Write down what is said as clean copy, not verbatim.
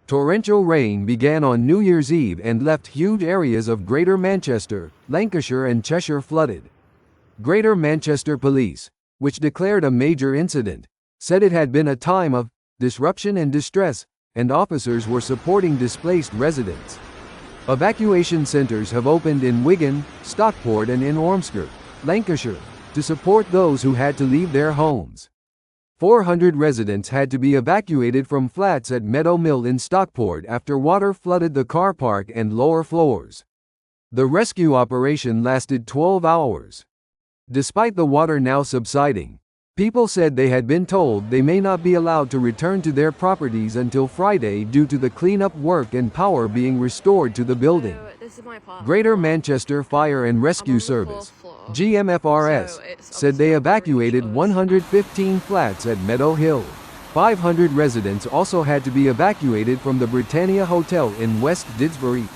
Torrential rain began on New Year's Eve and left huge areas of Greater Manchester, Lancashire and Cheshire flooded. Greater Manchester Police, which declared a major incident, said it had been a time of disruption and distress, and officers were supporting displaced residents. Evacuation centers have opened in Wigan, Stockport and in Ormskirk, Lancashire, to support those who had to leave their homes. 400 residents had to be evacuated from flats at Meadow Mill in Stockport after water flooded the car park and lower floors. The rescue operation lasted 12 hours. Despite the water now subsiding, people said they had been told they may not be allowed to return to their properties until Friday due to the cleanup work and power being restored to the building. Greater Manchester Fire and Rescue Service, GMFRS, said they evacuated 115 flats at Meadow Hill. 500 residents also had to be evacuated from the Britannia Hotel in West Didsbury.